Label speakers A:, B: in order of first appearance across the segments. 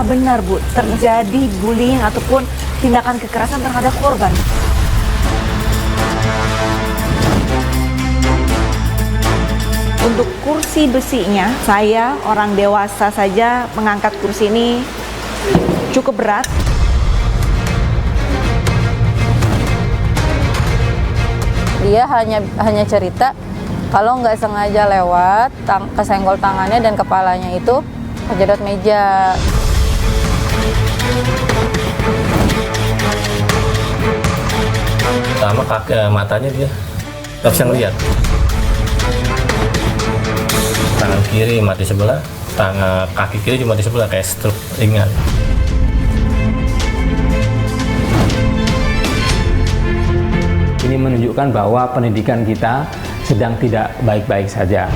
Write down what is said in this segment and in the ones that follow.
A: apakah benar Bu terjadi bullying ataupun tindakan kekerasan terhadap korban? Untuk kursi besinya, saya orang dewasa saja mengangkat kursi ini cukup berat.
B: Dia hanya cerita kalau nggak sengaja lewat, kesenggol tangannya dan kepalanya itu kejedot meja.
C: Pertama matanya dia nggak bisa ngeliat. Tangan kiri mati sebelah, kaki kiri cuma di sebelah kayak stroke ringan.
D: Ini menunjukkan bahwa pendidikan kita sedang tidak baik-baik saja.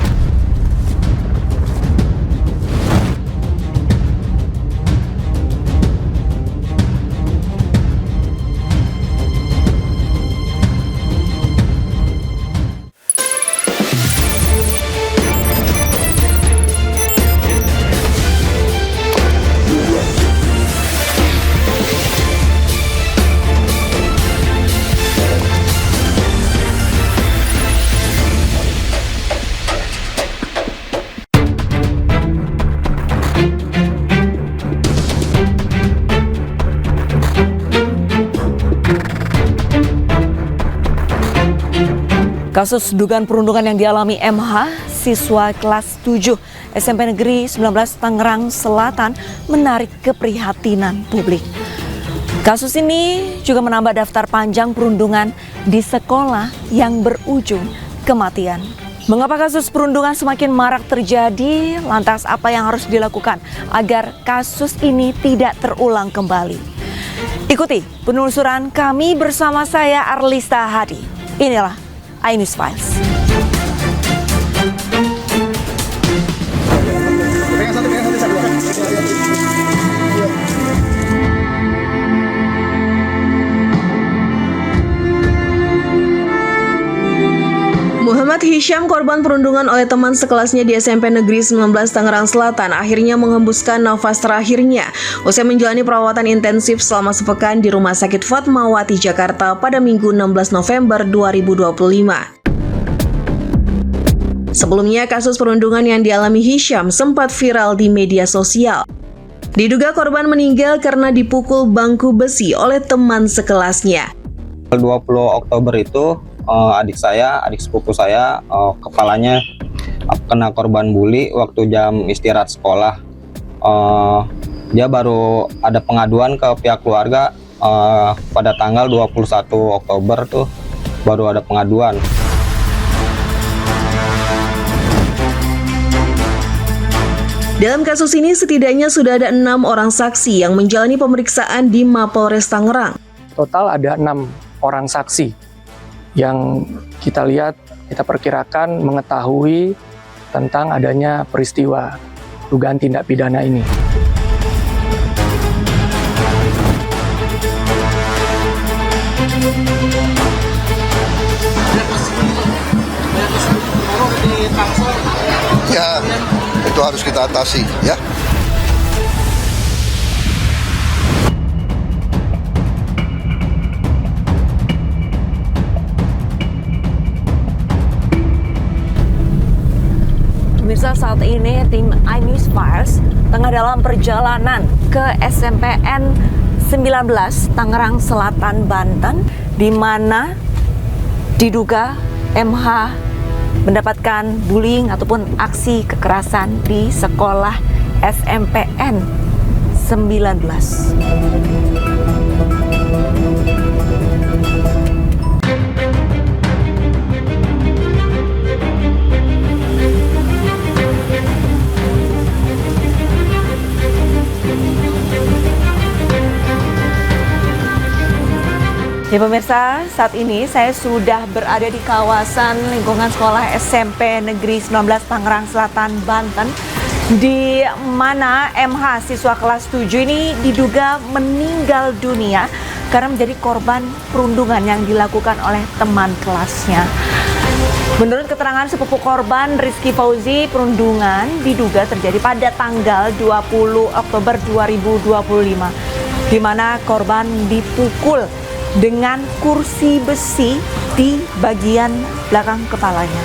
A: Kasus dugaan perundungan yang dialami MH, siswa kelas 7 SMP Negeri 19 Tangerang Selatan menarik keprihatinan publik. Kasus ini juga menambah daftar panjang perundungan di sekolah yang berujung kematian. Mengapa kasus perundungan semakin marak terjadi? Lantas apa yang harus dilakukan agar kasus ini tidak terulang kembali? Ikuti penelusuran kami bersama saya Arlista Hadi. Inilah iNews Files.
E: Muhammad Hisham, korban perundungan oleh teman sekelasnya di SMP Negeri 19 Tangerang Selatan, akhirnya menghembuskan nafas terakhirnya usai menjalani perawatan intensif selama sepekan di Rumah Sakit Fatmawati, Jakarta pada Minggu 16 November 2025. Sebelumnya, kasus perundungan yang dialami Hisham sempat viral di media sosial. Diduga korban meninggal karena dipukul bangku besi oleh teman sekelasnya.
F: 20 Oktober itu adik sepupu saya, kepalanya kena korban bully waktu jam istirahat sekolah. Dia baru ada pengaduan ke pihak keluarga pada tanggal 21 Oktober tuh baru ada pengaduan.
E: Dalam kasus ini setidaknya sudah ada 6 orang saksi yang menjalani pemeriksaan di Mapolres Tangerang.
G: Total ada 6 orang saksi yang kita lihat, kita perkirakan mengetahui tentang adanya peristiwa dugaan tindak pidana ini.
H: Ya, itu harus kita atasi, ya.
A: Pemirsa, saat ini tim iNews Files tengah dalam perjalanan ke SMPN 19 Tangerang Selatan, Banten, di mana diduga MH mendapatkan bullying ataupun aksi kekerasan di sekolah SMPN 19. Ya pemirsa, saat ini saya sudah berada di kawasan lingkungan sekolah SMP Negeri 19 Tangerang Selatan, Banten, di mana MH siswa kelas 7 ini diduga meninggal dunia karena menjadi korban perundungan yang dilakukan oleh teman kelasnya. Menurut keterangan sepupu korban, Rizky Fauzi, perundungan diduga terjadi pada tanggal 20 Oktober 2025, di mana korban dipukul dengan kursi besi di bagian belakang kepalanya.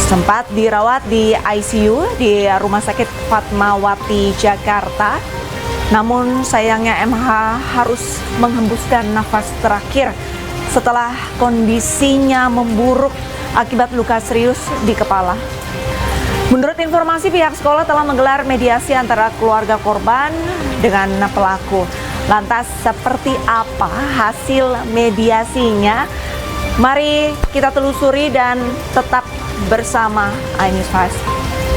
A: Sempat dirawat di ICU di Rumah Sakit Fatmawati, Jakarta. Namun sayangnya MH harus menghembuskan nafas terakhir setelah kondisinya memburuk akibat luka serius di kepala. Menurut informasi, pihak sekolah telah menggelar mediasi antara keluarga korban dengan pelaku. Lantas seperti apa hasil mediasinya? Mari kita telusuri dan tetap bersama iNews Fast.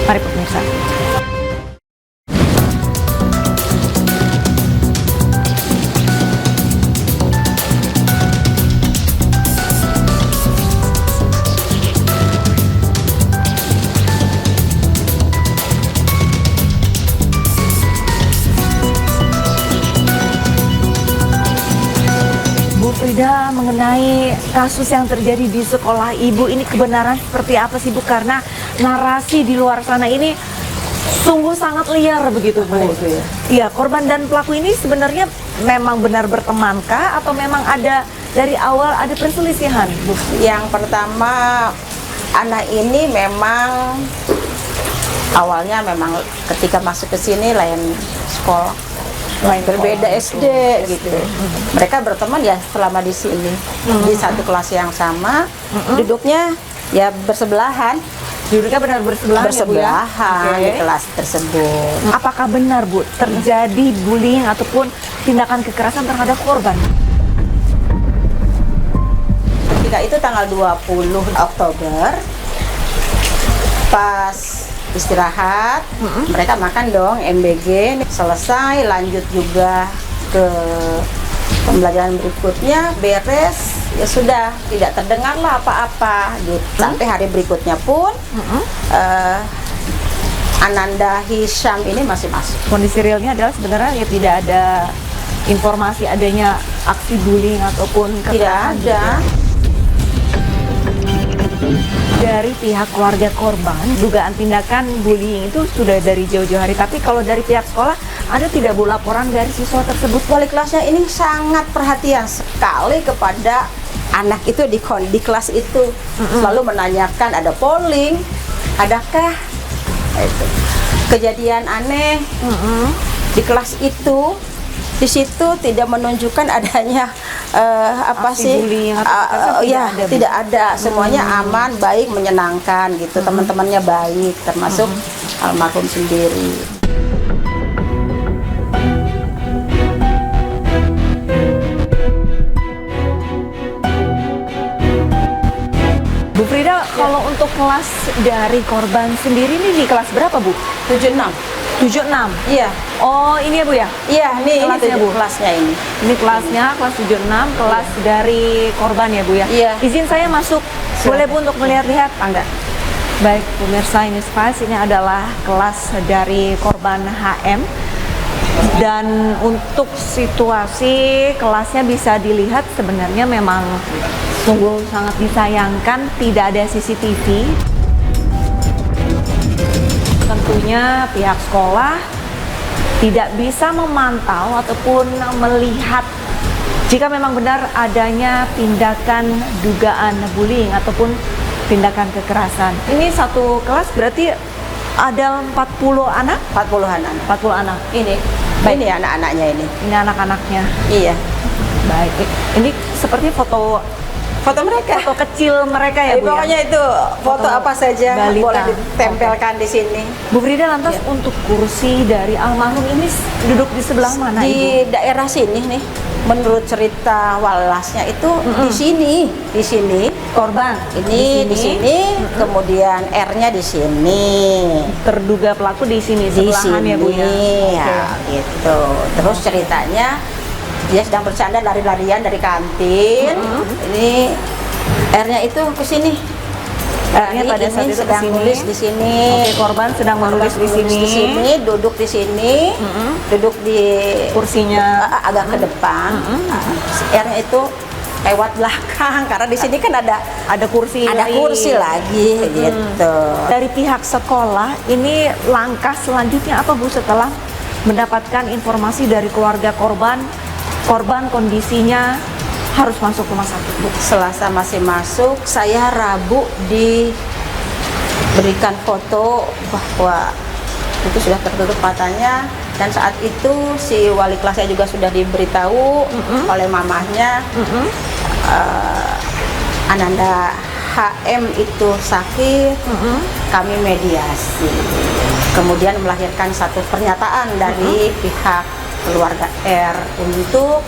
A: Mari pemirsa. Frida, mengenai kasus yang terjadi di sekolah ibu ini, kebenaran seperti apa sih Bu? Karena narasi di luar sana ini sungguh sangat liar begitu Bu. Iya, korban dan pelaku ini sebenarnya memang benar bertemankah atau memang ada dari awal ada perselisihan Bu?
I: Yang pertama, anak ini memang awalnya memang ketika masuk ke sini lain sekolah. Berbeda SD gitu. Mereka berteman ya selama di sini di satu kelas yang sama, duduknya ya bersebelahan.
A: Duduknya benar bersebelahan ya, Bu, ya?
I: Di kelas tersebut.
A: Apakah benar Bu terjadi bullying ataupun tindakan kekerasan terhadap korban?
I: Ketika itu tanggal 20 Oktober pas istirahat, mereka makan dong MBG, selesai lanjut juga ke pembelajaran berikutnya, beres, ya sudah tidak terdengarlah apa-apa gitu. Sampai hari berikutnya pun Ananda Hisham ini masih masuk.
A: Kondisi realnya adalah sebenarnya ya tidak ada informasi adanya aksi bullying ataupun
I: Tidak
A: kekerasan.
I: ada.
A: Dari pihak keluarga korban, dugaan tindakan bullying itu sudah dari jauh-jauh hari. Tapi kalau dari pihak sekolah, ada tidak Bu laporan dari siswa tersebut?
I: Wali kelasnya ini sangat perhatian sekali kepada anak itu di kelas itu. Selalu menanyakan ada polling, adakah itu kejadian aneh di kelas itu. Di situ tidak menunjukkan adanya
A: bullying atau
I: tidak ada. Semuanya aman, baik, menyenangkan gitu. Teman-temannya baik, termasuk almarhum sendiri.
A: Bu Frida, kalau untuk kelas dari korban sendiri ini di kelas berapa Bu?
I: 76.
A: 76?
I: Iya.
A: Oh ini ya Bu ya?
I: Iya, nih
A: Kelasnya,
I: ini
A: Bu?
I: kelasnya ini.
A: Ini kelasnya, kelas 76, kelas dari korban ya Bu ya?
I: Iya.
A: Izin saya masuk, boleh Bu untuk melihat-lihat?
I: Enggak.
A: Baik, pemirsa iNews Fast, ini adalah kelas dari korban HM. Dan untuk situasi kelasnya bisa dilihat sebenarnya memang sungguh sangat disayangkan tidak ada CCTV. Tentunya pihak sekolah tidak bisa memantau ataupun melihat jika memang benar adanya tindakan dugaan bullying ataupun tindakan kekerasan. Ini satu kelas berarti ada 40 anak?
I: 40 anak.
A: 40 anak.
I: Ini.
A: Baik.
I: Ini anak-anaknya ini.
A: Ini anak-anaknya.
I: Iya.
A: Baik. Ini seperti foto
I: mereka.
A: Foto kecil mereka ya Bu ya?
I: Pokoknya itu foto apa saja
A: balita.
I: boleh ditempelkan di sini.
A: Bu Frida, lantas untuk kursi dari almarhum ini duduk di sebelah mana
I: Di
A: Ibu?
I: daerah sini nih. Menurut cerita walasnya itu di sini.
A: Korban
I: Ini di sini, kemudian R-nya di sini.
A: Terduga pelaku di sini
I: Di
A: sebelahan
I: sini
A: ya Bu ya?
I: ya, gitu. Terus ceritanya dia sedang bercanda lari-larian dari kantin. Ini R-nya itu ke sini.
A: R-nya pada saat itu
I: sedang
A: kesini.
I: nulis di sini.
A: Oke, korban sedang menulis di sini.
I: Duduk di sini, duduk di
A: Kursinya
I: agak ke depan. R-nya itu lewat belakang karena di sini kan ada
A: kursi
I: lagi gitu.
A: Dari pihak sekolah, ini langkah selanjutnya apa Bu setelah mendapatkan informasi dari keluarga korban kondisinya harus masuk rumah sakit Bu?
I: Selasa masih masuk, saya Rabu diberikan foto bahwa itu sudah tertutup matanya, dan saat itu si wali kelasnya juga sudah diberitahu oleh mamahnya Ananda HM itu sakit. Kami mediasi, kemudian melahirkan satu pernyataan dari pihak keluarga R untuk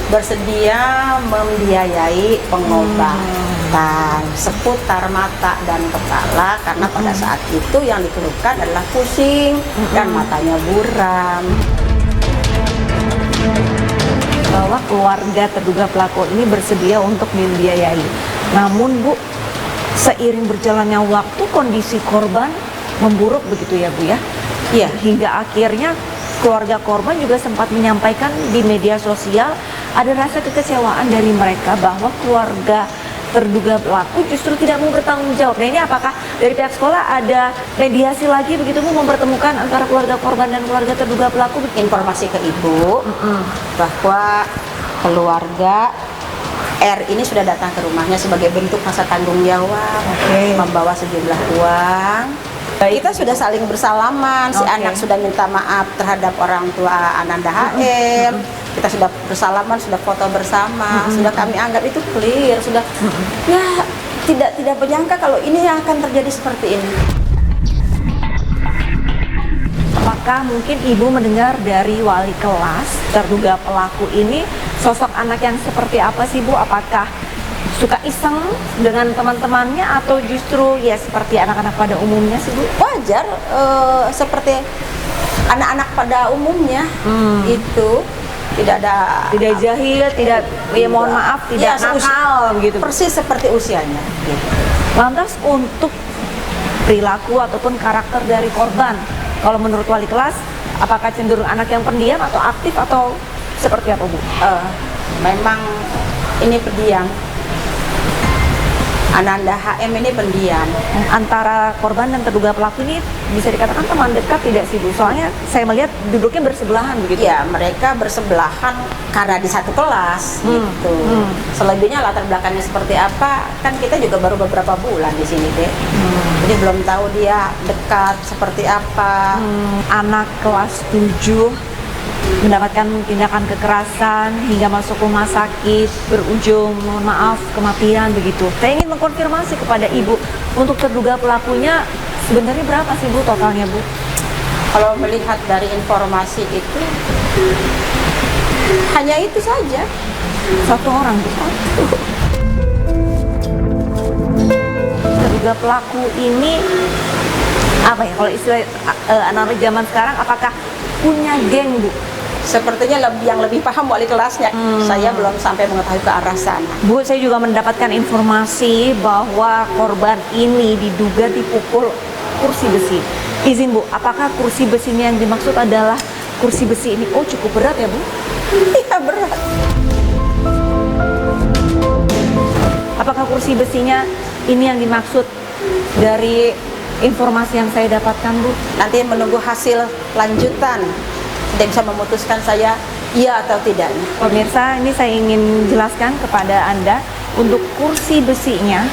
I: bersedia membiayai pengobatan seputar mata dan kepala, karena pada saat itu yang dikeluhkan adalah pusing dan matanya buram.
A: Bahwa keluarga terduga pelaku ini bersedia untuk membiayai. Namun Bu, seiring berjalannya waktu kondisi korban memburuk begitu ya Bu ya?
I: Iya.
A: Hingga akhirnya keluarga korban juga sempat menyampaikan di media sosial ada rasa kekecewaan dari mereka bahwa keluarga terduga pelaku justru tidak mau bertanggung jawab. Nah ini apakah dari pihak sekolah ada mediasi lagi begitu Bu, mempertemukan antara keluarga korban dan keluarga terduga pelaku?
I: Informasi ke Ibu bahwa keluarga R ini sudah datang ke rumahnya sebagai bentuk rasa tanggung jawab, membawa sejumlah uang. Kita sudah saling bersalaman, si anak sudah minta maaf terhadap orang tua Ananda HM, kita sudah bersalaman, sudah foto bersama, sudah kami anggap itu clear, sudah ya tidak menyangka kalau ini yang akan terjadi seperti ini.
A: Apakah mungkin Ibu mendengar dari wali kelas terduga pelaku ini sosok anak yang seperti apa sih Bu? Apakah suka iseng dengan teman-temannya atau justru ya seperti anak-anak pada umumnya sih Bu?
I: Wajar, seperti anak-anak pada umumnya itu tidak
A: jahil, tidak ya mohon maaf, tidak nakal gitu.
I: Persis seperti usianya. Gitu.
A: Lantas untuk perilaku ataupun karakter dari korban, kalau menurut wali kelas, apakah cenderung anak yang pendiam atau aktif atau seperti apa Bu?
I: Memang ini pendiam. Ananda HM ini pendiam.
A: Antara korban dan terduga pelaku ini bisa dikatakan teman dekat tidak sih Bu? Soalnya saya melihat duduknya bersebelahan begitu.
I: Ya, mereka bersebelahan karena di satu kelas gitu. Selebihnya latar belakangnya seperti apa, kan kita juga baru beberapa bulan di sini deh. Jadi belum tahu dia dekat seperti apa.
A: Anak kelas 7 mendapatkan tindakan kekerasan hingga masuk rumah sakit berujung mohon maaf kematian begitu. Saya ingin mengkonfirmasi kepada Ibu, untuk terduga pelakunya sebenarnya berapa sih Bu totalnya Bu?
I: Kalau melihat dari informasi itu hanya itu saja,
A: satu orang Bu. Terduga pelaku ini apa ya kalau istilah anak zaman sekarang, apakah punya geng Bu?
I: Sepertinya yang lebih paham wali kelasnya. Saya belum sampai mengetahui ke arah sana.
A: Bu, saya juga mendapatkan informasi bahwa korban ini diduga dipukul kursi besi. Izin Bu, apakah kursi besinya yang dimaksud adalah kursi besi ini? Oh, cukup berat ya Bu?
I: Iya, berat.
A: Apakah kursi besinya ini yang dimaksud dari informasi yang saya dapatkan Bu?
I: Nanti menunggu hasil lanjutan, tidak bisa memutuskan saya iya atau tidak.
A: Pemirsa, ini saya ingin jelaskan kepada Anda, untuk kursi besinya,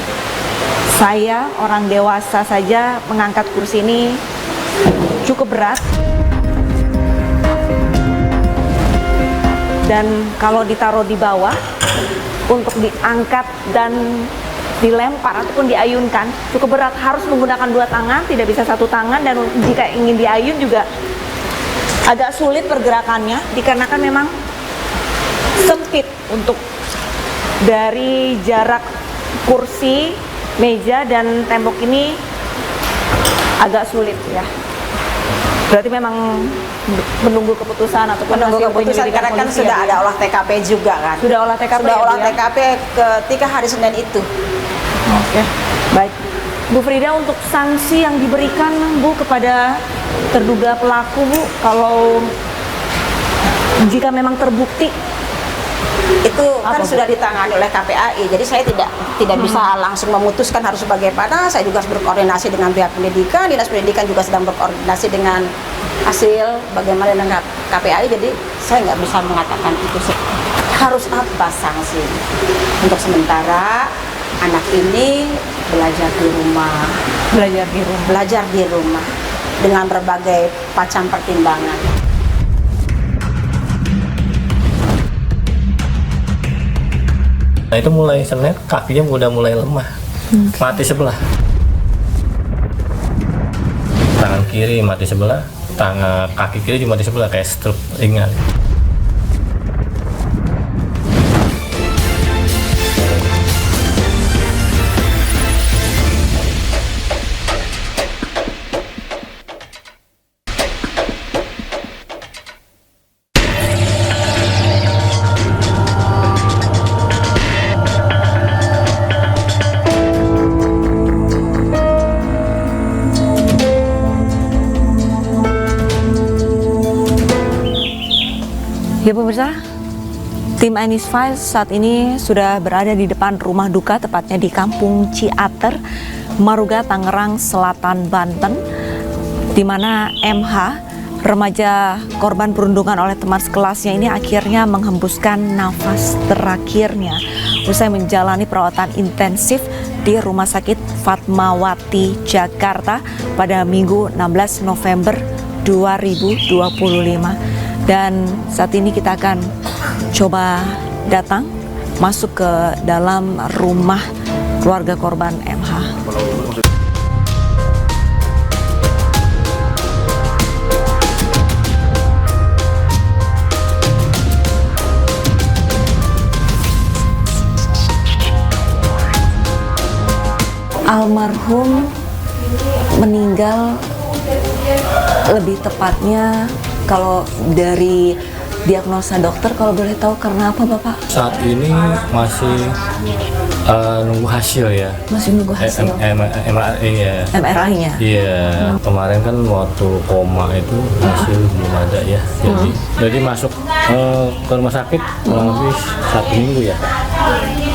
A: saya orang dewasa saja mengangkat kursi ini cukup berat. Dan kalau ditaruh di bawah, untuk diangkat dan dilempar ataupun diayunkan cukup berat, harus menggunakan dua tangan, tidak bisa satu tangan, dan jika ingin diayun juga agak sulit pergerakannya dikarenakan memang sempit untuk dari jarak kursi, meja dan tembok ini agak sulit ya. Berarti memang menunggu keputusan ataupun
I: menunggu keputusan karena kan sudah ada olah TKP juga kan.
A: Sudah olah TKP.
I: Sudah
A: ya,
I: olah
A: Bu, ya?
I: TKP ketika hari Senin itu.
A: Oke, baik. Bu Frida, untuk sanksi yang diberikan Bu kepada terduga pelaku Bu, kalau jika memang terbukti
I: itu kan sudah ditangani oleh KPAI, jadi saya tidak bisa langsung memutuskan harus bagaimana. Saya juga harus berkoordinasi dengan pihak pendidikan, dinas pendidikan juga sedang berkoordinasi dengan hasil bagaimana dengan KPAI, jadi saya nggak bisa mengatakan itu harus apa sanksi. Untuk sementara anak ini belajar di rumah dengan berbagai macam pertimbangan.
C: Nah itu mulai Senin kakinya udah mulai lemah, mati sebelah. Tangan kiri mati sebelah, kaki kiri juga mati sebelah kayak stroke ringan.
A: Ya pemirsa, tim Anies Files saat ini sudah berada di depan rumah duka, tepatnya di Kampung Ciater, Maruga, Tangerang Selatan, Banten, di mana MH, remaja korban perundungan oleh teman sekelasnya ini akhirnya menghembuskan nafas terakhirnya usai menjalani perawatan intensif di Rumah Sakit Fatmawati, Jakarta pada Minggu 16 November 2025. Dan saat ini kita akan coba datang masuk ke dalam rumah keluarga korban MH. Almarhum meninggal, lebih tepatnya kalau dari diagnosa dokter, kalau boleh tahu karena apa Bapak?
C: Saat ini masih nunggu hasil ya.
A: Masih nunggu hasil? MRI-nya?
C: Iya, kemarin kan waktu koma itu hasil belum ada ya. Jadi masuk ke rumah sakit kurang lebih 1 minggu ya.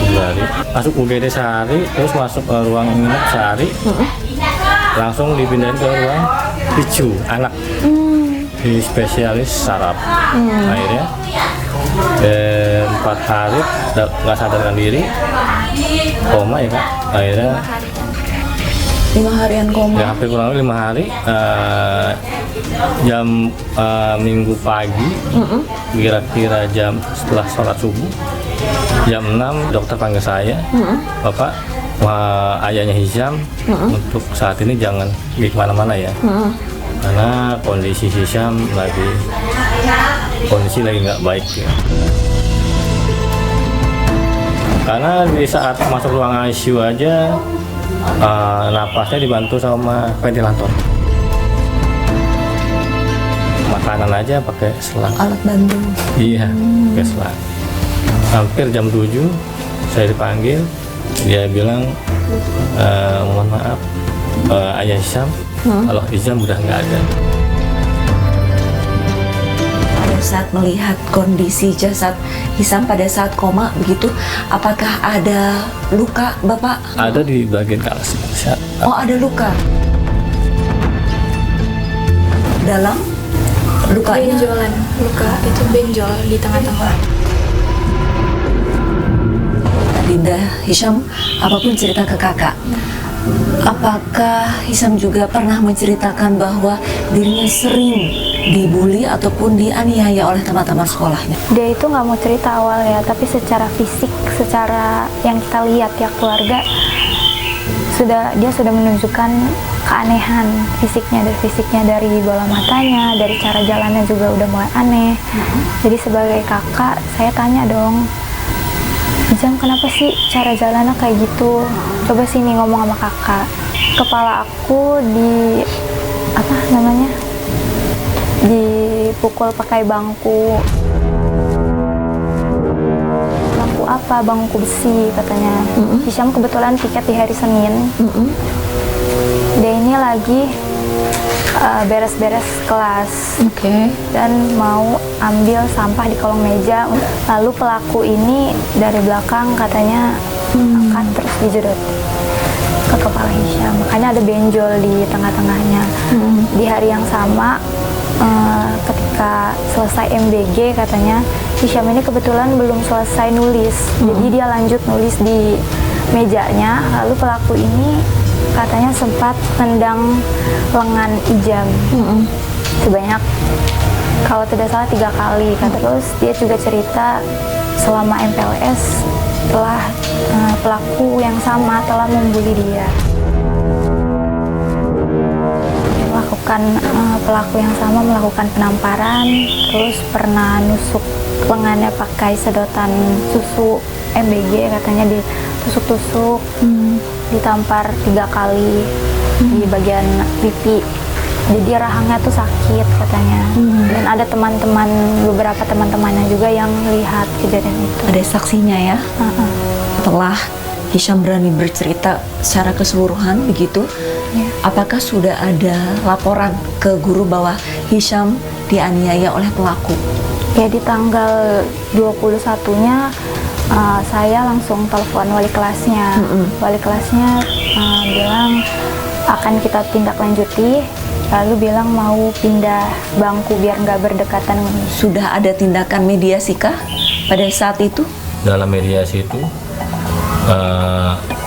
C: 2 hari. Masuk UGD sehari, terus masuk ruang inap sehari. Langsung dipindahin ke ruang PICU anak. Di spesialis saraf. Akhirnya 4 hari nggak sadarkan diri, koma ya Kak. Akhirnya
A: 5 harian koma.
C: Ya hampir kurang lebih 5 hari. Jam Minggu pagi, kira-kira jam setelah sholat subuh, jam 6 dokter panggil saya, Bapak, ayahnya Hisham, untuk saat ini jangan pergi kemana-mana ya. Karena kondisi Hisham lagi nggak baik ya. Karena di saat masuk ruang ICU aja napasnya dibantu sama ventilator. Makanan aja pakai selang.
A: Alat bantu.
C: Iya, pakai selang. Hampir jam 7 saya dipanggil, dia bilang mohon maaf ayah Hisham, kalau Hisham udah nggak ada.
A: Pada saat melihat kondisi jasad Hisham pada saat koma begitu, apakah ada luka Bapak?
C: Ada di bagian kalas.
A: Oh, ada luka. Dalam lukanya?
J: Benjolan, luka itu benjol di tengah-tengah.
A: Dinda, Hisham, apapun cerita ke kakak. Apakah Hisham juga pernah menceritakan bahwa dirinya sering dibully ataupun dianiaya oleh teman-teman sekolahnya?
J: Dia itu nggak mau cerita awalnya, tapi secara fisik, secara yang kita lihat ya keluarga, dia sudah menunjukkan keanehan fisiknya dari bola matanya, dari cara jalannya juga udah mulai aneh. Jadi sebagai kakak, saya tanya dong, Hisham kenapa sih cara jalannya kayak gitu? Coba sini ngomong sama kakak. Kepala aku dipukul pakai bangku. Bangku apa? Bangku besi katanya. Hisham kebetulan tiket di hari Senin. Dia ini lagi beres-beres kelas.
A: Oke.
J: Dan mau ambil sampah di kolong meja. Lalu pelaku ini dari belakang katanya akan terus dijedot ke kepala Hisyam. Makanya ada benjol di tengah-tengahnya. Di hari yang sama, ketika selesai MBG katanya Hisyam ini kebetulan belum selesai nulis. Jadi dia lanjut nulis di mejanya. Lalu pelaku ini katanya sempat tendang lengan Ijam sebanyak, kalau tidak salah 3 kali. Terus dia juga cerita selama MPLS telah pelaku yang sama telah membuli dia. Pelaku yang sama melakukan penamparan, terus pernah nusuk lengannya pakai sedotan susu MBG, katanya ditusuk-tusuk, ditampar 3 kali di bagian pipi. Jadi rahangnya tuh sakit katanya. Dan ada beberapa teman-temannya juga yang lihat kejadian itu.
A: Ada saksinya ya. Setelah Hisyam berani bercerita secara keseluruhan begitu, apakah sudah ada laporan ke guru bahwa Hisyam dianiaya oleh pelaku?
J: Ya, di tanggal 21-nya saya langsung telepon wali kelasnya. Wali kelasnya bilang akan kita tindak lanjuti, lalu bilang mau pindah bangku biar nggak berdekatan.
A: Sudah ada tindakan mediasi kah pada saat itu?
C: Dalam mediasi itu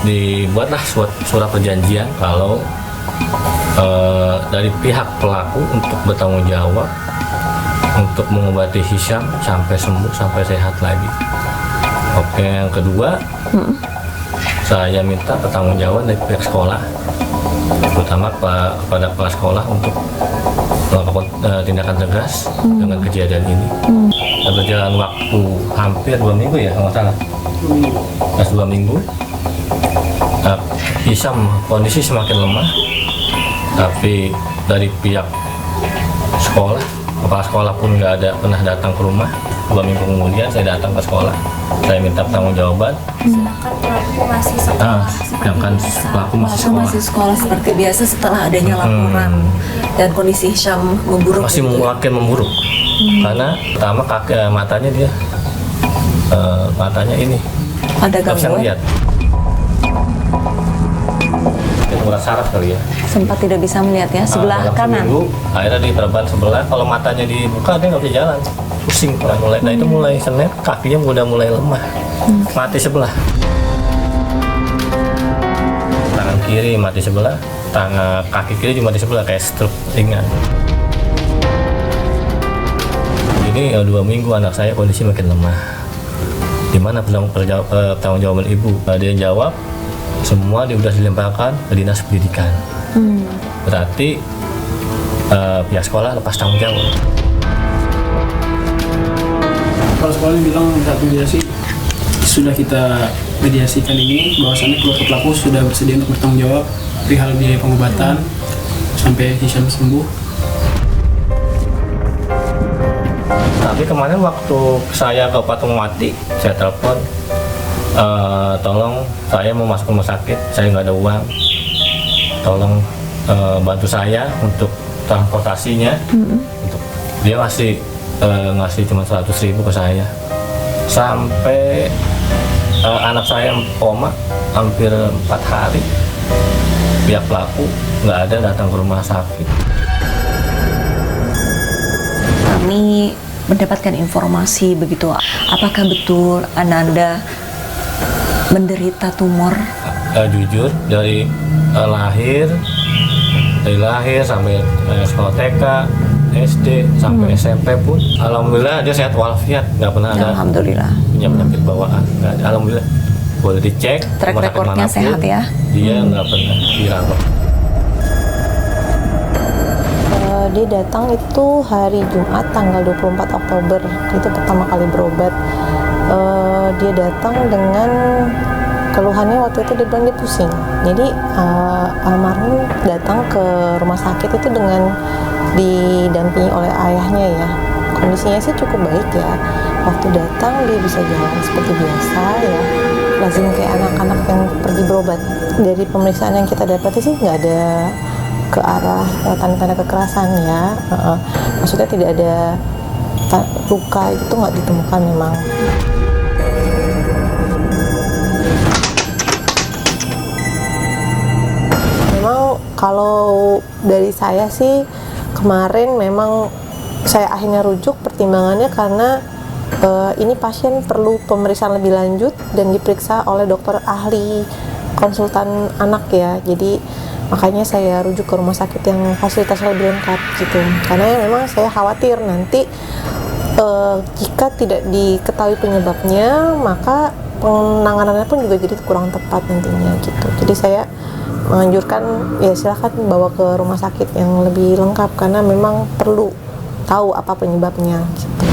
C: dibuatlah surat perjanjian kalau dari pihak pelaku untuk bertanggung jawab untuk mengobati Hisyam sampai sembuh, sampai sehat lagi. Oke, yang kedua, saya minta pertanggungjawaban dari pihak sekolah, terutama pada kepala sekolah untuk melakukan tindakan tegas dengan kejadian ini. Berjalan waktu hampir 2 minggu ya, kalau nggak salah. 2 minggu, Hisyam kondisi semakin lemah, tapi dari pihak sekolah, kepala sekolah pun nggak ada pernah datang ke rumah. 2 minggu kemudian saya datang ke sekolah, saya minta pertanggungjawaban.
A: Sedangkan pelaku masih sekolah.
C: Sedangkan pelaku
A: masih sekolah seperti biasa setelah adanya laporan. Dan kondisi Hisyam memburuk.
C: Masih makin memburuk. Karena pertama matanya dia matanya ini nggak bisa melihat. Urat saraf kali ya.
A: Sempat tidak bisa melihat ya, sebelah kanan.
C: Seminggu, akhirnya diperban sebelah. Kalau matanya dibuka dia nggak bisa jalan, pusing mulai. Nah itu mulai Senin kakinya udah mulai lemah, mati sebelah. Tangan kiri mati sebelah, kaki kiri juga mati sebelah, kayak stroke ringan. Ini 2 minggu anak saya kondisi makin lemah. Dimana pertanggungjawaban ibu? Dia jawab semua dia udah dilemparkan ke dinas pendidikan. Berarti pihak sekolah lepas tanggung jawab.
K: Kepala sekolah bilang saat mediasi sudah kita mediasikan ini, bahwasannya keluarga pelaku sudah bersedia untuk bertanggung jawab perihal biaya pengobatan sampai Hisyam sembuh.
C: Tapi kemarin waktu saya ke Fatmawati, saya telepon, tolong saya mau masuk rumah sakit, saya nggak ada uang, tolong bantu saya untuk transportasinya. Dia ngasih cuma 100.000 ke saya. Sampai anak saya koma hampir 4 hari, pihak pelaku nggak ada datang ke rumah sakit.
A: Kami mendapatkan informasi begitu, apakah betul Ananda menderita tumor?
C: Jujur dari lahir sampai sekolah TK, SD sampai SMP pun alhamdulillah dia sehat walafiat, nggak pernah ada punya penyakit bawaan, nggak ada. Alhamdulillah, boleh dicek
A: track recordnya sehat ya.
C: Dia nggak pernah dirawat.
B: Dia datang itu hari Jumat tanggal 24 Oktober, itu pertama kali berobat. Dia datang dengan keluhannya waktu itu dia bilang dia pusing. Jadi almarhum datang ke rumah sakit itu dengan didampingi oleh ayahnya ya. Kondisinya sih cukup baik ya. Waktu datang dia bisa jalan seperti biasa ya. Lazim kayak anak-anak yang pergi berobat. Dari pemeriksaan yang kita dapati sih nggak ada ke arah tanda-tanda kekerasan ya. Maksudnya tidak ada luka itu nggak ditemukan memang. Memang kalau dari saya sih kemarin memang saya akhirnya rujuk pertimbangannya karena ini pasien perlu pemeriksaan lebih lanjut dan diperiksa oleh dokter ahli konsultan anak ya. Jadi makanya saya rujuk ke rumah sakit yang fasilitasnya lebih lengkap gitu. Karena memang saya khawatir nanti jika tidak diketahui penyebabnya, maka penanganannya pun juga jadi kurang tepat nantinya gitu. Jadi saya menganjurkan ya silakan bawa ke rumah sakit yang lebih lengkap karena memang perlu tahu apa penyebabnya gitu.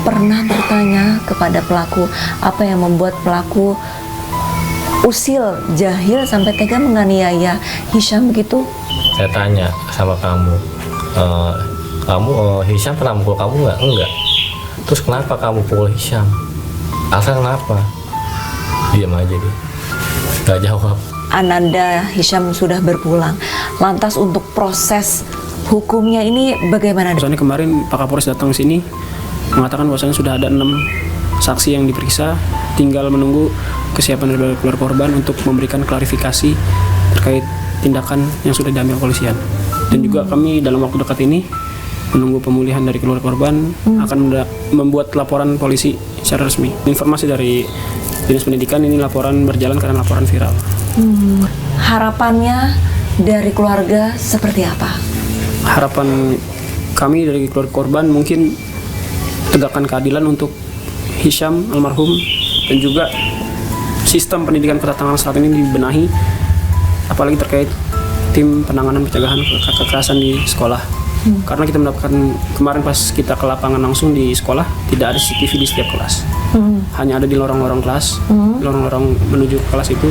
A: Pernah bertanya kepada pelaku apa yang membuat pelaku usil, jahil sampai tega menganiaya Hisham begitu?
C: Saya tanya sama kamu, Hisham pernah mukul kamu nggak? Enggak. Terus kenapa kamu pukul Hisham? Asal kenapa? Diam aja dia, nggak jawab.
A: Ananda Hisham sudah berpulang. Lantas untuk proses hukumnya ini bagaimana?
K: Soalnya kemarin Pak Kapolres datang ke sini mengatakan bahwasanya sudah ada 6 saksi yang diperiksa, tinggal menunggu kesiapan dari keluarga korban untuk memberikan klarifikasi terkait tindakan yang sudah diambil polisian. Dan juga kami dalam waktu dekat ini menunggu pemulihan dari keluarga korban akan membuat laporan polisi secara resmi. Informasi dari Dinas Pendidikan ini laporan berjalan karena laporan viral.
A: Harapannya dari keluarga seperti apa?
K: Harapan kami dari keluarga korban mungkin tegakkan keadilan untuk Hisham almarhum dan juga sistem pendidikan Kota Tangerang Selatan ini dibenahi, apalagi terkait tim penanganan pencegahan kekerasan di sekolah. Karena kita mendapatkan kemarin pas kita ke lapangan langsung di sekolah tidak ada CCTV di setiap kelas, hanya ada di lorong-lorong kelas, lorong-lorong menuju kelas itu.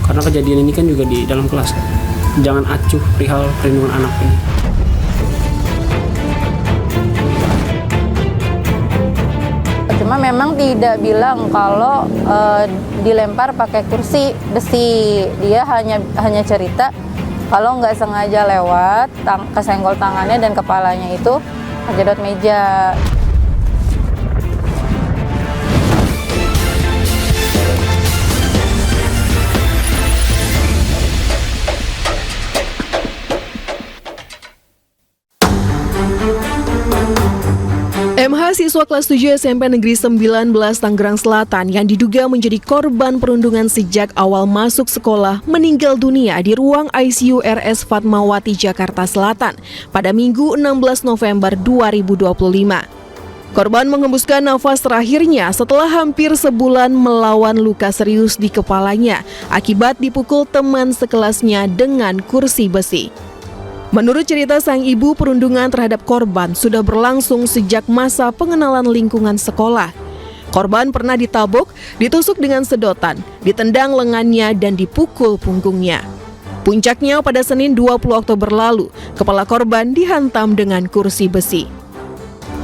K: Karena kejadian ini kan juga di dalam kelas. Jangan acuh perihal perlindungan anak ini.
L: Cuma memang tidak bilang kalau dilempar pakai kursi besi. Dia hanya cerita kalau nggak sengaja lewat, kesenggol tangannya dan kepalanya itu kejedot meja.
E: MH siswa kelas 7 SMP Negeri 19 Tangerang Selatan yang diduga menjadi korban perundungan sejak awal masuk sekolah meninggal dunia di ruang ICU RS Fatmawati Jakarta Selatan pada Minggu 16 November 2025. Korban menghembuskan nafas terakhirnya setelah hampir sebulan melawan luka serius di kepalanya akibat dipukul teman sekelasnya dengan kursi besi. Menurut cerita sang ibu, perundungan terhadap korban sudah berlangsung sejak masa pengenalan lingkungan sekolah. Korban pernah ditabok, ditusuk dengan sedotan, ditendang lengannya dan dipukul punggungnya. Puncaknya pada Senin 20 Oktober lalu, kepala korban dihantam dengan kursi besi.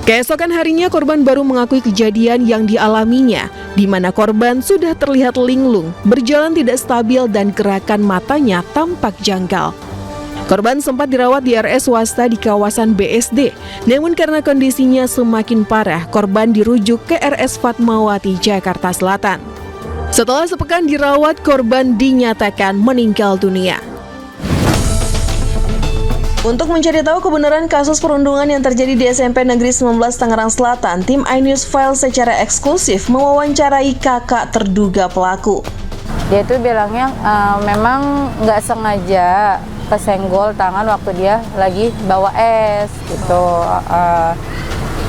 E: Keesokan harinya korban baru mengakui kejadian yang dialaminya, di mana korban sudah terlihat linglung, berjalan tidak stabil dan gerakan matanya tampak janggal. Korban sempat dirawat di RS swasta di kawasan BSD, namun karena kondisinya semakin parah, korban dirujuk ke RS Fatmawati, Jakarta Selatan. Setelah sepekan dirawat, korban dinyatakan meninggal dunia. Untuk mencari tahu kebenaran kasus perundungan yang terjadi di SMP Negeri 19 Tangerang Selatan, tim iNews File secara eksklusif mewawancarai kakak terduga pelaku.
L: Dia tuh bilangnya memang nggak sengaja kesenggol tangan waktu dia lagi bawa es gitu.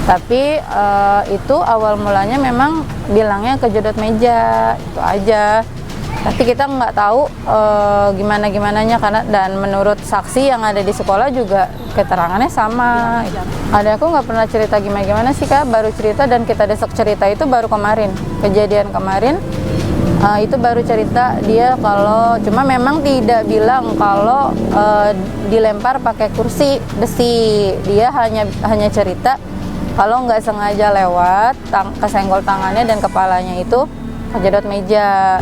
L: Tapi itu awal mulanya memang bilangnya kejedot meja, itu aja. Tapi kita nggak tahu gimana-gimananya karena dan menurut saksi yang ada di sekolah juga keterangannya sama. Ada aku nggak pernah cerita gimana-gimana sih Kak, baru cerita dan kita desek cerita itu baru kemarin. Kejadian kemarin itu baru cerita dia kalau cuma memang tidak bilang kalau dilempar pakai kursi besi. Dia hanya cerita kalau nggak sengaja lewat, kesenggol tangannya dan kepalanya itu kejedot meja.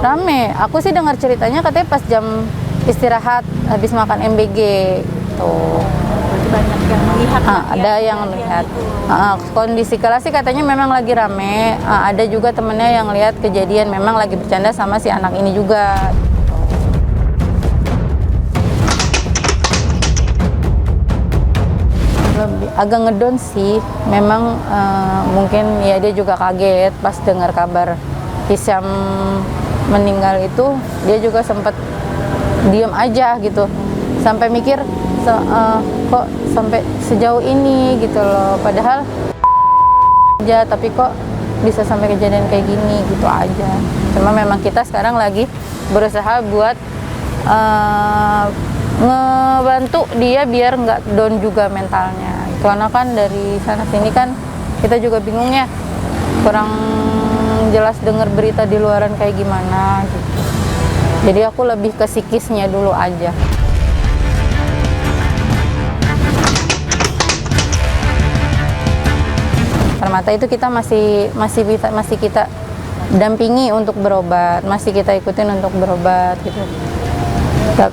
L: Rame. Aku sih dengar ceritanya katanya pas jam istirahat habis makan MBG tuh.
I: Banyak yang melihat.
L: Ada yang melihat. Kondisi kelas sih katanya memang lagi rame. Ada juga temennya yang lihat kejadian memang lagi bercanda sama si anak ini juga. Agak ngedon sih, memang mungkin ya dia juga kaget pas dengar kabar Hisyam meninggal itu, dia juga sempat diem aja gitu, sampai mikir kok sampai sejauh ini gitu loh, padahal aja tapi kok bisa sampai kejadian kayak gini gitu aja. Cuma memang kita sekarang lagi berusaha buat ngebantu dia biar nggak down juga mentalnya. Karena kan dari sana sini kan kita juga bingung ya, kurang jelas dengar berita di luaran kayak gimana gitu. Jadi aku lebih ke psikisnya dulu aja. Permata itu kita masih kita dampingi untuk berobat, masih kita ikutin untuk berobat gitu.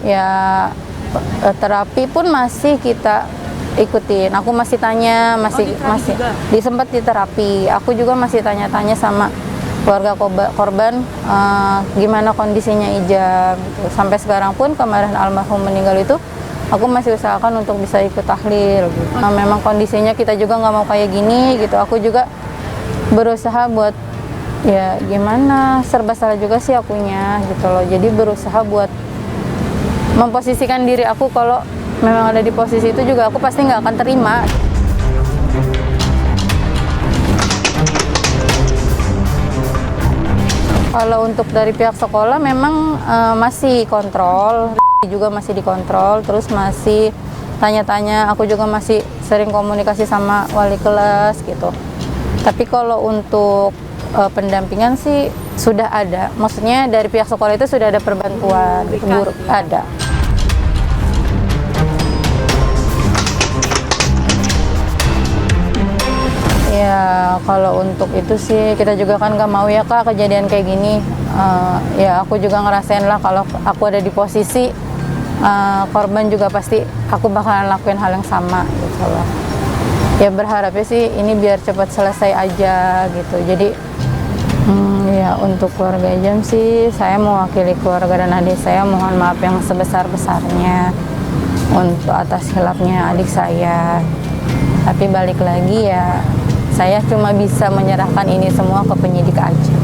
L: Ya terapi pun masih kita ikutin. Aku masih tanya, masih disempat di terapi. Aku juga masih tanya-tanya sama keluarga korban gimana kondisinya Ijam gitu. Sampai sekarang pun kemarin almarhum meninggal itu aku masih usahakan untuk bisa ikut tahlil gitu. Nah, memang kondisinya kita juga nggak mau kayak gini gitu. Aku juga berusaha buat ya gimana, serba salah juga sih akunya gitu loh. Jadi berusaha buat memposisikan diri aku kalau memang ada di posisi itu juga aku pasti nggak akan terima. Kalau untuk dari pihak sekolah memang masih kontrol, juga masih dikontrol, terus masih tanya-tanya, aku juga masih sering komunikasi sama wali kelas gitu. Tapi kalau untuk pendampingan sih sudah ada, maksudnya dari pihak sekolah itu sudah ada perbantuan, guru ada. Ya kalau untuk itu sih kita juga kan nggak mau ya Kak kejadian kayak gini. Ya aku juga ngerasain lah kalau aku ada di posisi korban juga pasti aku bakalan lakuin hal yang sama gitu loh. Ya berharapnya sih ini biar cepat selesai aja gitu. Jadi ya untuk keluarga Ijam sih saya mewakili keluarga dan adik saya mohon maaf yang sebesar-besarnya untuk atas hilafnya adik saya. Tapi balik lagi ya saya cuma bisa menyerahkan ini semua ke penyidik aja.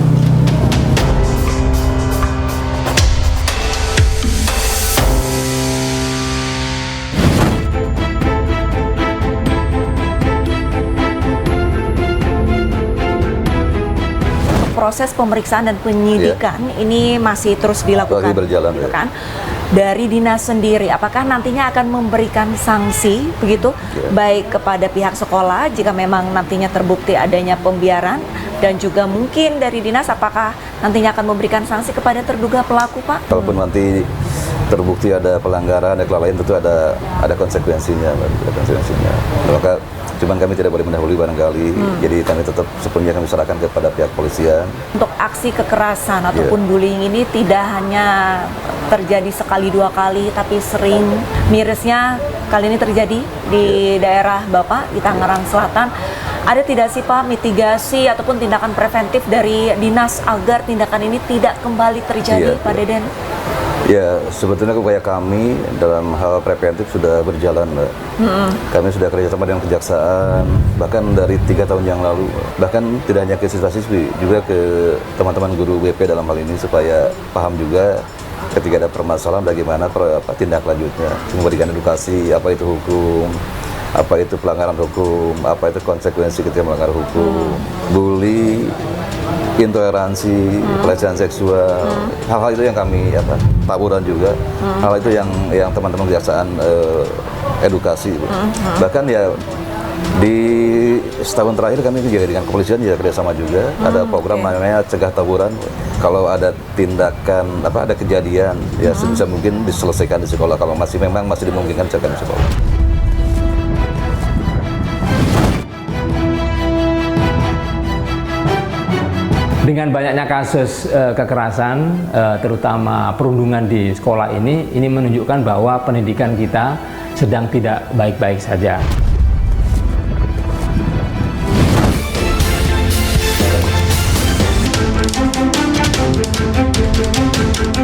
A: Proses pemeriksaan dan penyidikan ini masih terus dilakukan,
M: lagi berjalan,
A: gitu kan? Dari dinas sendiri, apakah nantinya akan memberikan sanksi begitu, baik kepada pihak sekolah jika memang nantinya terbukti adanya pembiaran, dan juga mungkin dari dinas apakah nantinya akan memberikan sanksi kepada terduga pelaku, Pak?
M: Kalaupun nanti terbukti ada pelanggaran, ada kelalaian, tentu ada konsekuensinya, Maka cuman kami tidak boleh mendahului barangkali, jadi kami tetap sepenuhnya kami serahkan kepada pihak polisian.
A: Untuk aksi kekerasan ataupun bullying ini tidak hanya terjadi sekali dua kali, tapi sering. Mirisnya kali ini terjadi di daerah Bapak, di Tangerang Selatan. Ada tidak sih Pak mitigasi ataupun tindakan preventif dari dinas agar tindakan ini tidak kembali terjadi Pak Deden?
M: Ya, sebetulnya upaya kami dalam hal preventif sudah berjalan, Mbak. Kami sudah kerjasama dengan Kejaksaan, bahkan dari 3 tahun yang lalu. Bahkan tidak hanya ke siswa-siswi, juga ke teman-teman guru BP dalam hal ini, supaya paham juga ketika ada permasalahan bagaimana tindak lanjutnya. Memberikan edukasi, apa itu hukum, apa itu pelanggaran hukum, apa itu konsekuensi ketika melanggar hukum, bully, intoleransi, pelecehan seksual, hal-hal itu yang kami taburan juga, hal itu yang teman-teman Kejaksaan edukasi. Bahkan ya di setahun terakhir kami juga dengan kepolisian ya kerjasama juga, ada program namanya cegah taburan. Kalau ada tindakan ada kejadian ya sebisa mungkin diselesaikan di sekolah, kalau memang masih dimungkinkan cegah di sekolah.
D: Dengan banyaknya kasus kekerasan, terutama perundungan di sekolah ini menunjukkan bahwa pendidikan kita sedang tidak baik-baik saja.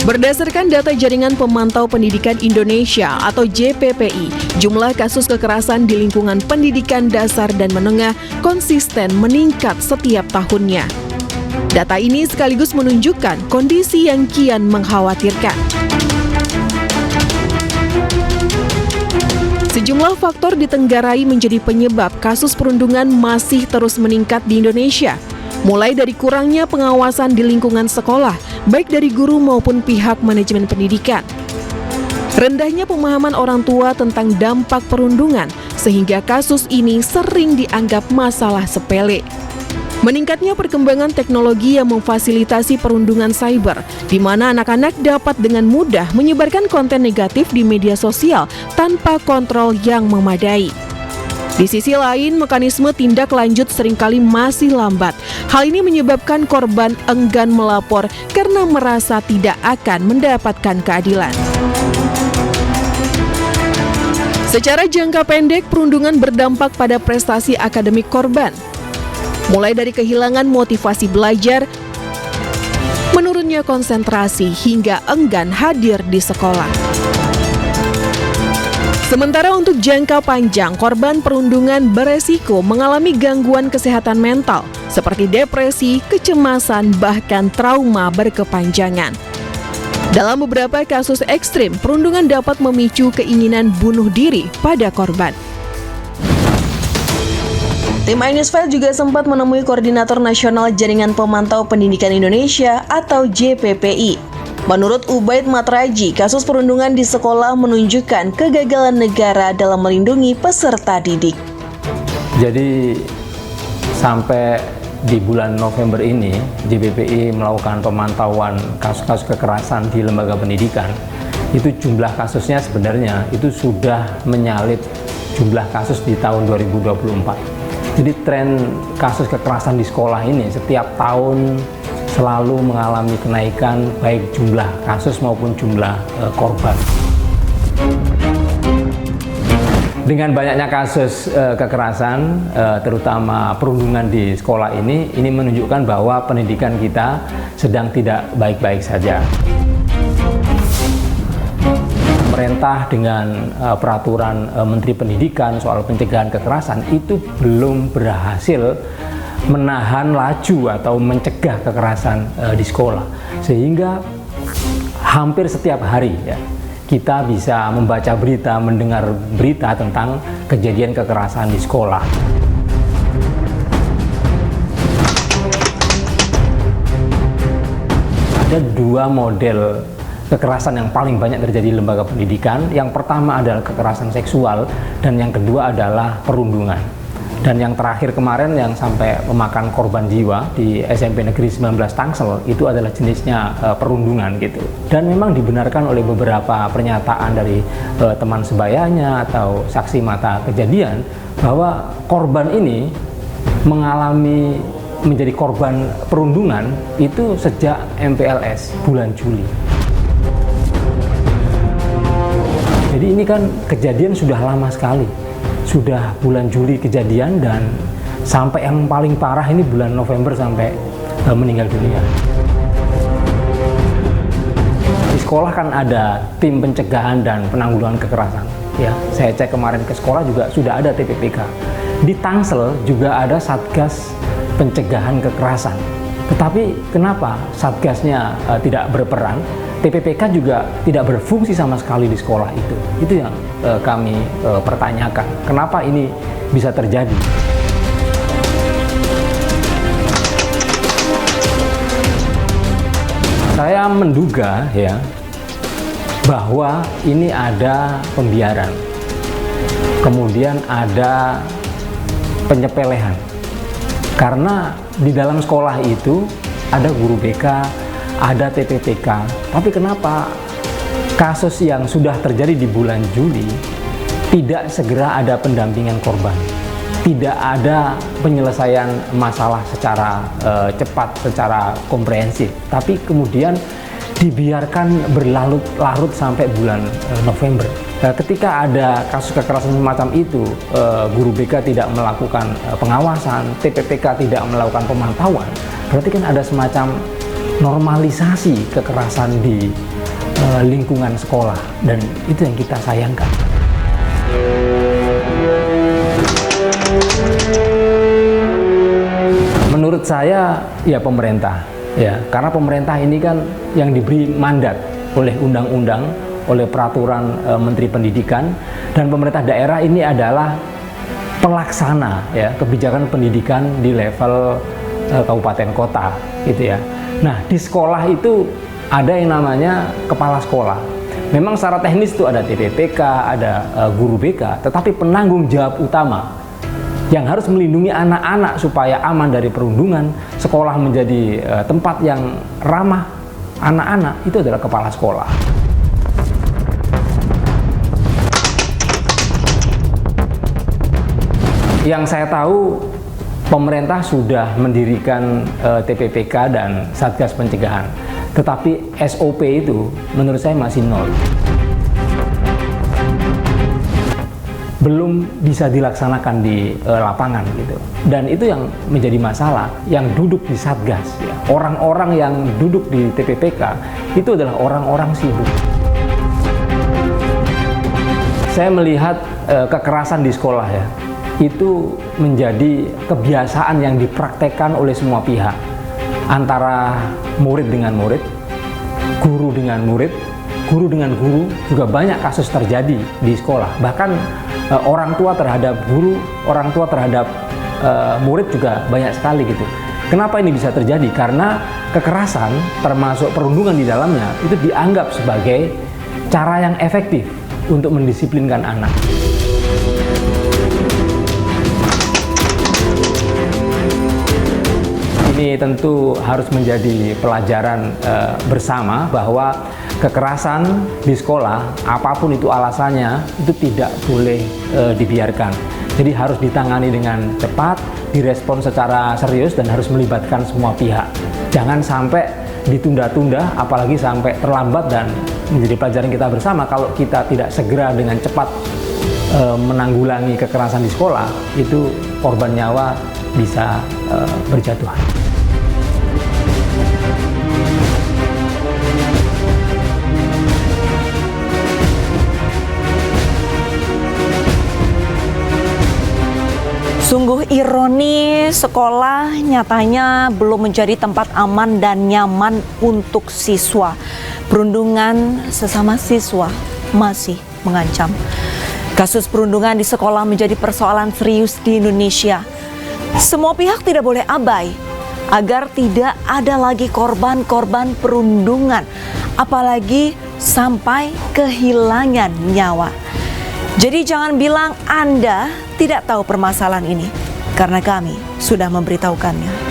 E: Berdasarkan data Jaringan Pemantau Pendidikan Indonesia atau JPPI, jumlah kasus kekerasan di lingkungan pendidikan dasar dan menengah konsisten meningkat setiap tahunnya. Data ini sekaligus menunjukkan kondisi yang kian mengkhawatirkan. Sejumlah faktor ditenggarai menjadi penyebab kasus perundungan masih terus meningkat di Indonesia. Mulai dari kurangnya pengawasan di lingkungan sekolah, baik dari guru maupun pihak manajemen pendidikan. Rendahnya pemahaman orang tua tentang dampak perundungan, sehingga kasus ini sering dianggap masalah sepele. Meningkatnya perkembangan teknologi yang memfasilitasi perundungan cyber, di mana anak-anak dapat dengan mudah menyebarkan konten negatif di media sosial tanpa kontrol yang memadai. Di sisi lain, mekanisme tindak lanjut seringkali masih lambat. Hal ini menyebabkan korban enggan melapor karena merasa tidak akan mendapatkan keadilan. Secara jangka pendek, perundungan berdampak pada prestasi akademik korban. Mulai dari kehilangan motivasi belajar, menurunnya konsentrasi hingga enggan hadir di sekolah. Sementara untuk jangka panjang, korban perundungan beresiko mengalami gangguan kesehatan mental seperti depresi, kecemasan, bahkan trauma berkepanjangan. Dalam beberapa kasus ekstrim, perundungan dapat memicu keinginan bunuh diri pada korban. Tim iNewsFile juga sempat menemui Koordinator Nasional Jaringan Pemantau Pendidikan Indonesia atau JPPI. Menurut Ubaid Matraji, kasus perundungan di sekolah menunjukkan kegagalan negara dalam melindungi peserta didik.
D: Jadi sampai di bulan November ini, JPPI melakukan pemantauan kasus-kasus kekerasan di lembaga pendidikan. Itu jumlah kasusnya sebenarnya itu sudah menyalip jumlah kasus di tahun 2024. Jadi tren kasus kekerasan di sekolah ini setiap tahun selalu mengalami kenaikan baik jumlah kasus maupun jumlah korban. Dengan banyaknya kasus kekerasan, terutama perundungan di sekolah ini menunjukkan bahwa pendidikan kita sedang tidak baik-baik saja. Pemerintah dengan peraturan Menteri Pendidikan soal pencegahan kekerasan itu belum berhasil menahan laju atau mencegah kekerasan di sekolah, sehingga hampir setiap hari ya, kita bisa membaca berita, mendengar berita tentang kejadian kekerasan di sekolah. Ada dua model kekerasan yang paling banyak terjadi di lembaga pendidikan. Yang pertama adalah kekerasan seksual dan yang kedua adalah perundungan. Dan yang terakhir kemarin yang sampai memakan korban jiwa di SMP Negeri 19 Tangsel itu adalah jenisnya perundungan gitu. Dan memang dibenarkan oleh beberapa pernyataan dari teman sebayanya atau saksi mata kejadian bahwa korban ini menjadi korban perundungan itu sejak MPLS bulan Juli. Jadi ini kan kejadian sudah lama sekali. Sudah bulan Juli kejadian dan sampai yang paling parah ini bulan November sampai meninggal dunia. Di sekolah kan ada tim pencegahan dan penanggulangan kekerasan. Ya, saya cek kemarin ke sekolah juga sudah ada TPPK. Di Tangsel juga ada Satgas Pencegahan Kekerasan. Tetapi kenapa Satgasnya tidak berperan? TPPK juga tidak berfungsi sama sekali di sekolah itu. Itu yang kami pertanyakan. Kenapa ini bisa terjadi? Saya menduga ya bahwa ini ada pembiaran. Kemudian ada penyepelehan. Karena di dalam sekolah itu ada guru BK, ada TPPK, tapi kenapa kasus yang sudah terjadi di bulan Juli tidak segera ada pendampingan korban? tidak ada penyelesaian masalah secara cepat, secara komprehensif, tapi kemudian dibiarkan berlarut-larut sampai bulan November. Ketika ada kasus kekerasan semacam itu, guru BK tidak melakukan pengawasan, TPPK tidak melakukan pemantauan, berarti kan ada semacam normalisasi kekerasan di lingkungan sekolah, dan itu yang kita sayangkan. Menurut saya ya pemerintah, ya, karena pemerintah ini kan yang diberi mandat oleh undang-undang, oleh peraturan Menteri Pendidikan, dan pemerintah daerah ini adalah pelaksana ya kebijakan pendidikan di level kabupaten kota gitu ya. Nah, di sekolah itu ada yang namanya kepala sekolah. Memang secara teknis itu ada TPPK, ada guru BK, tetapi penanggung jawab utama yang harus melindungi anak-anak supaya aman dari perundungan, sekolah menjadi tempat yang ramah anak-anak, itu adalah kepala sekolah. Yang saya tahu, pemerintah sudah mendirikan TPPK dan Satgas Pencegahan, tetapi SOP itu menurut saya masih nol. Belum bisa dilaksanakan di lapangan gitu. Dan itu yang menjadi masalah, yang duduk di Satgas, ya. Orang-orang yang duduk di TPPK itu adalah orang-orang sibuk. Saya melihat kekerasan di sekolah ya, itu menjadi kebiasaan yang dipraktekkan oleh semua pihak, antara murid dengan murid, guru dengan murid, guru dengan guru. Juga banyak kasus terjadi di sekolah, bahkan orang tua terhadap guru, orang tua terhadap murid juga banyak sekali gitu. Kenapa ini bisa terjadi? Karena kekerasan termasuk perundungan di dalamnya itu dianggap sebagai cara yang efektif untuk mendisiplinkan anak. Ini tentu harus menjadi pelajaran bersama bahwa kekerasan di sekolah, apapun itu alasannya, itu tidak boleh dibiarkan. Jadi harus ditangani dengan cepat, direspon secara serius, dan harus melibatkan semua pihak. Jangan sampai ditunda-tunda, apalagi sampai terlambat, dan menjadi pelajaran kita bersama kalau kita tidak segera dengan cepat menanggulangi kekerasan di sekolah, itu korban nyawa bisa berjatuhan.
A: Sungguh ironi, sekolah nyatanya belum menjadi tempat aman dan nyaman untuk siswa. Perundungan sesama siswa masih mengancam. Kasus perundungan di sekolah menjadi persoalan serius di Indonesia. Semua pihak tidak boleh abai agar tidak ada lagi korban-korban perundungan, apalagi sampai kehilangan nyawa. Jadi jangan bilang Anda tidak tahu permasalahan ini, karena kami sudah memberitahukannya.